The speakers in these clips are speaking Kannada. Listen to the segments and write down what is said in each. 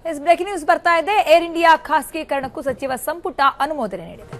ಬ್ರೇಕಿಂಗ್ ನ್ಯೂಸ್ ಬರ್ತಾ ಇದೆ. ಏರ್ ಇಂಡಿಯಾ ಖಾಸಗೀಕರಣಕ್ಕೂ ಸಚಿವ ಸಂಪುಟ ಅನುಮೋದನೆ ನೀಡಿದೆ.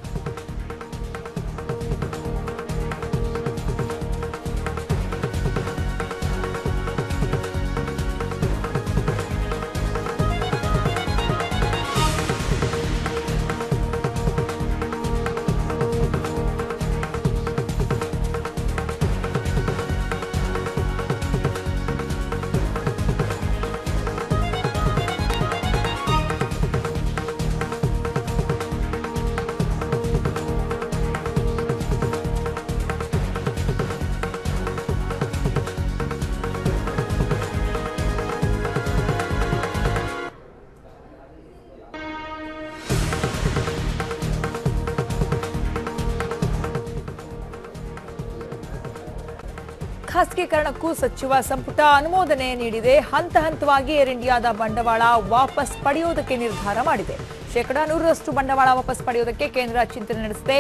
ಖಾಸಗೀಕರಣಕ್ಕೂ ಸಚಿವ ಸಂಪುಟ ಅನುಮೋದನೆ ನೀಡಿದೆ. ಹಂತ ಹಂತವಾಗಿ ಏರ್ ಇಂಡಿಯಾದ ಬಂಡವಾಳ ವಾಪಸ್ ಪಡೆಯುವುದಕ್ಕೆ ನಿರ್ಧಾರ ಮಾಡಿದೆ. 100% ಬಂಡವಾಳ ವಾಪಸ್ ಪಡೆಯುವುದಕ್ಕೆ ಕೇಂದ್ರ ಚಿಂತನೆ ನಡೆಸಿದೆ.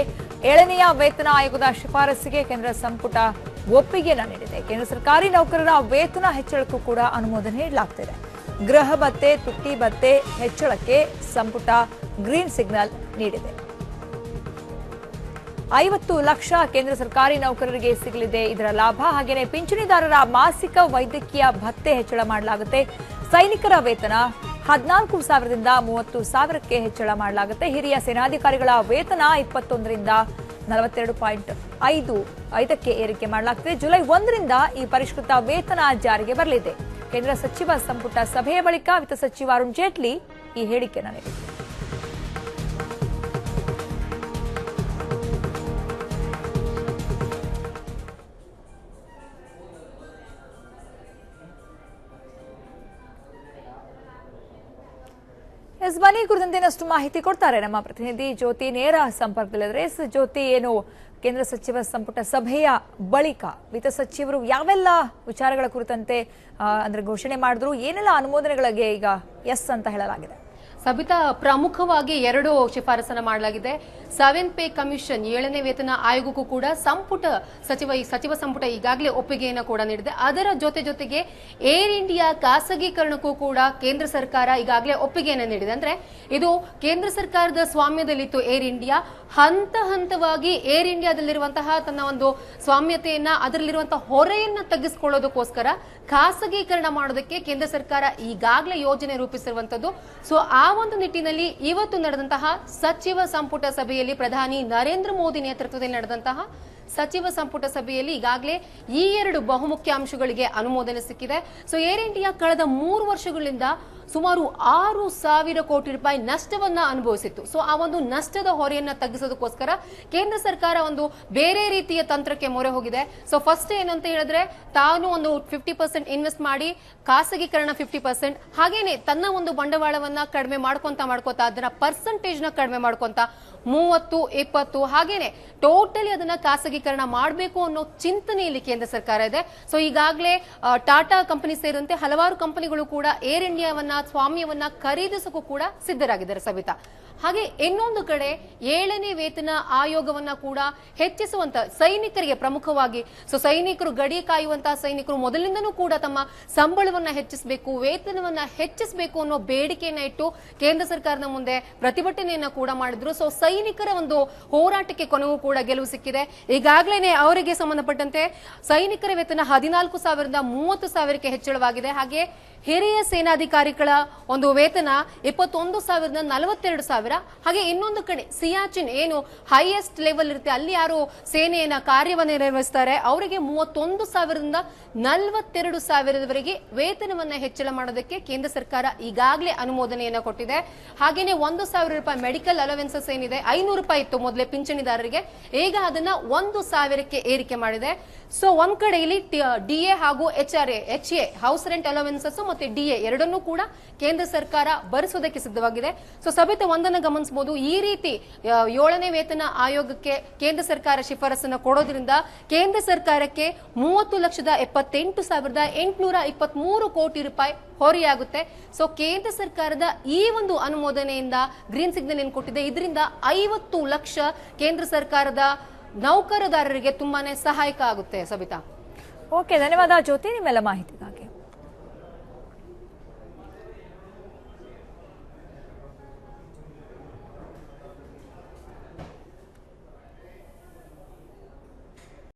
7ನೇ ವೇತನ ಆಯೋಗದ ಶಿಫಾರಸಿಗೆ ಕೇಂದ್ರ ಸಂಪುಟ ಒಪ್ಪಿಗೆಯನ್ನು ನೀಡಿದೆ. ಕೇಂದ್ರ ಸರ್ಕಾರಿ ನೌಕರರ ವೇತನ ಹೆಚ್ಚಳಕ್ಕೂ ಕೂಡ ಅನುಮೋದನೆ ನೀಡಲಾಗುತ್ತಿದೆ. ಗೃಹ ಭತ್ಯೆ, ತುಟ್ಟಿ ಭತ್ಯೆ ಹೆಚ್ಚಳಕ್ಕೆ ಸಂಪುಟ ಗ್ರೀನ್ ಸಿಗ್ನಲ್ ನೀಡಿದೆ. 50 ಲಕ್ಷ ಕೇಂದ್ರ ಸರ್ಕಾರಿ ನೌಕರರಿಗೆ ಸಿಗಲಿದೆ ಇದರ ಲಾಭ. ಹಾಗೆಯೇ ಪಿಂಚಣಿದಾರರ ಮಾಸಿಕ ವೈದ್ಯಕೀಯ ಭತ್ಯೆ ಹೆಚ್ಚಳ ಮಾಡಲಾಗುತ್ತೆ. ಸೈನಿಕರ ವೇತನ 14,000ರಿಂದ 30,000ಕ್ಕೆ ಹೆಚ್ಚಳ ಮಾಡಲಾಗುತ್ತೆ. ಹಿರಿಯ ಸೇನಾಧಿಕಾರಿಗಳ ವೇತನ 21ರಿಂದ 42.5ಕ್ಕೆ ಏರಿಕೆ ಮಾಡಲಾಗುತ್ತದೆ. ಜುಲೈ 1ರಿಂದ ಈ ಪರಿಷ್ಕೃತ ವೇತನ ಜಾರಿಗೆ ಬರಲಿದೆ. ಕೇಂದ್ರ ಸಚಿವ ಸಂಪುಟ ಸಭೆಯ ಬಳಿಕ ವಿತ್ತ ಸಚಿವ ಅರುಣ್ ಜೇಟ್ಲಿ ಈ ಹೇಳಿಕೆಯನ್ನು ನೀಡಿದರು. ಬನ್ನಿ ಕುರಿತಂತೆ ಇನ್ನಷ್ಟು ಮಾಹಿತಿ ಕೊಡ್ತಾರೆ ನಮ್ಮ ಪ್ರತಿನಿಧಿ ಜ್ಯೋತಿ. ನೇರ ಸಂಪರ್ಕದಲ್ಲಿದ್ದಾರೆ. ಜ್ಯೋತಿ, ಏನು ಕೇಂದ್ರ ಸಚಿವ ಸಂಪುಟ ಸಭೆಯ ಬಳಿಕ ವಿತ್ತ ಸಚಿವರು ಯಾವೆಲ್ಲ ವಿಚಾರಗಳ ಕುರಿತಂತೆ ಅಂದ್ರೆ ಘೋಷಣೆ ಮಾಡಿದ್ರು, ಏನೆಲ್ಲ ಅನುಮೋದನೆಗಳಿಗೆ ಈಗ ಎಸ್ ಅಂತ ಹೇಳಲಾಗಿದೆ? ಸಬಿತಾ, ಪ್ರಮುಖವಾಗಿ 2 ಶಿಫಾರಸನ್ನ ಮಾಡಲಾಗಿದೆ. 7 ಪೇ ಕಮಿಷನ್ 7ನೇ ವೇತನ ಆಯೋಗಕ್ಕೂ ಕೂಡ ಸಚಿವ ಸಂಪುಟ ಈಗಾಗಲೇ ಒಪ್ಪಿಗೆಯನ್ನು ಕೂಡ ನೀಡಿದೆ. ಅದರ ಜೊತೆಗೆ ಏರ್ ಇಂಡಿಯಾ ಖಾಸಗೀಕರಣಕ್ಕೂ ಕೂಡ ಕೇಂದ್ರ ಸರ್ಕಾರ ಈಗಾಗಲೇ ಒಪ್ಪಿಗೆಯನ್ನು ನೀಡಿದೆ. ಅಂದ್ರೆ ಇದು ಕೇಂದ್ರ ಸರ್ಕಾರದ ಸ್ವಾಮ್ಯದಲ್ಲಿತ್ತು ಏರ್ ಇಂಡಿಯಾ. ಹಂತ ಹಂತವಾಗಿ ಏರ್ ಇಂಡಿಯಾದಲ್ಲಿರುವಂತಹ ತನ್ನ ಒಂದು ಸ್ವಾಮ್ಯತೆಯನ್ನ, ಅದರಲ್ಲಿರುವಂತಹ ಹೊರೆಯನ್ನ ತಗ್ಗಿಸಿಕೊಳ್ಳೋದಕ್ಕೋಸ್ಕರ ಖಾಸಗೀಕರಣ ಮಾಡೋದಕ್ಕೆ ಕೇಂದ್ರ ಸರ್ಕಾರ ಈಗಾಗಲೇ ಯೋಜನೆ ರೂಪಿಸಿರುವಂತದ್ದು. ಸೊ ಆ ಒಂದು ನಿಟ್ಟಿನಲ್ಲಿ ಇವತ್ತು ನಡೆದಂತಹ ಸಚಿವ ಸಂಪುಟ ಸಭೆಯಲ್ಲಿ ಪ್ರಧಾನಿ ನರೇಂದ್ರ ಮೋದಿ ನೇತೃತ್ವದಲ್ಲಿ ನಡೆದಂತಹ ಸಚಿವ ಸಂಪುಟ ಸಭೆಯಲ್ಲಿ ಈಗಾಗಲೇ ಈ 2 ಬಹುಮುಖ್ಯ ಅಂಶಗಳಿಗೆ ಅನುಮೋದನೆ ಸಿಕ್ಕಿದೆ. ಸೊ ಏರ್ ಇಂಡಿಯಾ ಕಳೆದ 3 ವರ್ಷಗಳಿಂದ ಸುಮಾರು 6,000 ಕೋಟಿ ರೂಪಾಯಿ ನಷ್ಟವನ್ನ ಅನುಭವಿಸಿತ್ತು. ಸೊ ಆ ಒಂದು ನಷ್ಟದ ಹೊರೆಯನ್ನ ತಗ್ಗಿಸೋದಕ್ಕೋಸ್ಕರ ಕೇಂದ್ರ ಸರ್ಕಾರ ಒಂದು ಬೇರೆ ರೀತಿಯ ತಂತ್ರಕ್ಕೆ ಮೊರೆ ಹೋಗಿದೆ. ಸೊ ಫಸ್ಟ್ ಏನಂತ ಹೇಳಿದ್ರೆ, ತಾನು ಒಂದು 50% ಇನ್ವೆಸ್ಟ್ ಮಾಡಿ ಖಾಸಗೀಕರಣ 50%, ಹಾಗೇನೆ ತನ್ನ ಒಂದು ಬಂಡವಾಳವನ್ನ ಕಡಿಮೆ ಮಾಡ್ಕೊಂತ ಅದರ ಪರ್ಸೆಂಟೇಜ್ ನ ಕಡಿಮೆ ಮಾಡ್ಕೊಂತ 30-20 ಹಾಗೇನೆ ಟೋಟಲಿ ಅದನ್ನ ಖಾಸಗೀಕರಣ ಮಾಡಬೇಕು ಅನ್ನೋ ಚಿಂತನೆಯಲ್ಲಿ ಕೇಂದ್ರ ಸರ್ಕಾರ ಇದೆ. ಸೊ ಈಗಾಗಲೇ ಟಾಟಾ ಕಂಪನಿ ಸೇರಿದಂತೆ ಹಲವಾರು ಕಂಪನಿಗಳು ಕೂಡ ಏರ್ ಇಂಡಿಯಾವನ್ನ ಸ್ವಾಮ್ಯವನ್ನ ಖರೀದಿಸಕ್ಕೂ ಕೂಡ ಸಿದ್ಧರಾಗಿದ್ದಾರೆ ಸಬಿತಾ. ಹಾಗೆ ಇನ್ನೊಂದು ಕಡೆ 7ನೇ ವೇತನ ಆಯೋಗವನ್ನ ಕೂಡ ಹೆಚ್ಚಿಸುವಂತ ಸೈನಿಕರಿಗೆ ಪ್ರಮುಖವಾಗಿ, ಸೊ ಸೈನಿಕರು, ಗಡಿ ಕಾಯುವಂತಹ ಸೈನಿಕರು ಮೊದಲಿಂದನೂ ಕೂಡ ತಮ್ಮ ಸಂಬಳವನ್ನ ಹೆಚ್ಚಿಸಬೇಕು, ವೇತನವನ್ನ ಹೆಚ್ಚಿಸಬೇಕು ಅನ್ನೋ ಬೇಡಿಕೆಯನ್ನ ಇಟ್ಟು ಕೇಂದ್ರ ಸರ್ಕಾರದ ಮುಂದೆ ಪ್ರತಿಭಟನೆಯನ್ನ ಕೂಡ ಮಾಡಿದ್ರು. ಸೊ ಸೈನಿಕರ ಒಂದು ಹೋರಾಟಕ್ಕೆ ಕೊನೆಗೂ ಕೂಡ ಗೆಲುವು ಸಿಕ್ಕಿದೆ. ಈಗಾಗಲೇ ಅವರಿಗೆ ಸಂಬಂಧಪಟ್ಟಂತೆ ಸೈನಿಕರ ವೇತನ 14,000ರಿಂದ 30,000ಕ್ಕೆ ಹೆಚ್ಚಳವಾಗಿದೆ. ಹಾಗೆ ಹಿರಿಯ ಸೇನಾಧಿಕಾರಿಗಳ ಒಂದು ವೇತನ 21,000ರಿಂದ 42,000. ಹಾಗೆ ಇನ್ನೊಂದು ಕಡೆ ಸಿಯಾಚಿನ್ ಏನು ಹೈಯೆಸ್ಟ್ ಲೆವೆಲ್ ಇರುತ್ತೆ, ಅಲ್ಲಿ ಯಾರು ಸೇನೆಯನ್ನ ಕಾರ್ಯವನ್ನು ನಿರ್ವಹಿಸ್ತಾರೆ ಅವರಿಗೆ 31,000ರಿಂದ 42,000ವರೆಗೆ ವೇತನವನ್ನ ಹೆಚ್ಚಳ ಮಾಡೋದಕ್ಕೆ ಕೇಂದ್ರ ಸರ್ಕಾರ ಈಗಾಗಲೇ ಅನುಮೋದನೆಯನ್ನ ಕೊಟ್ಟಿದೆ. ಹಾಗೇನೆ 1,000 ರೂಪಾಯಿ ಮೆಡಿಕಲ್ ಅಲವೆನ್ಸಸ್ ಏನಿದೆ, 500 ರೂಪಾಯಿ ಇತ್ತು ಮೊದಲೇ ಪಿಂಚಣಿದಾರರಿಗೆ, ಈಗ ಅದನ್ನ 1,000ಕ್ಕೆ ಏರಿಕೆ ಮಾಡಿದೆ. ಸೊ ಒಂದ್ ಕಡೆ ಇಲ್ಲಿ ಡಿಎ ಹಾಗೂ HA ಹೌಸ್ ರೆಂಟ್ ಅಲವೆನ್ಸಸ್ ಮತ್ತೆ ಡಿಎ ಎರಡನ್ನೂ ಕೂಡ ಕೇಂದ್ರ ಸರ್ಕಾರ ಭರಿಸೋದಕ್ಕೆ ಸಿದ್ಧವಾಗಿದೆ. ಸೊ ಸಬಿತಾ, ಒಂದನ್ನು ಗಮನಿಸಬಹುದು, ಈ ರೀತಿ 7ನೇ ವೇತನ ಆಯೋಗಕ್ಕೆ ಕೇಂದ್ರ ಸರ್ಕಾರ ಶಿಫಾರಸನ್ನು ಕೊಡೋದ್ರಿಂದ ಕೇಂದ್ರ ಸರ್ಕಾರಕ್ಕೆ 30,78,823 ಕೋಟಿ ರೂಪಾಯಿ ಹೊರೆಯಾಗುತ್ತೆ. ಸೊ ಕೇಂದ್ರ ಸರ್ಕಾರದ ಈ ಒಂದು ಅನುಮೋದನೆಯಿಂದ ಗ್ರೀನ್ ಸಿಗ್ನಲ್ ಏನು ಕೊಟ್ಟಿದೆ, ಇದರಿಂದ 50 ಲಕ್ಷ ಕೇಂದ್ರ ಸರ್ಕಾರದ ನೌಕರದಾರರಿಗೆ ತುಂಬಾನೇ ಸಹಾಯಕ ಆಗುತ್ತೆ ಸಬಿತಾ. ಓಕೆ, ಧನ್ಯವಾದ ಜ್ಯೋತಿ ನಿಮ್ಮೆಲ್ಲ ಮಾಹಿತಿಗಾಗಿ.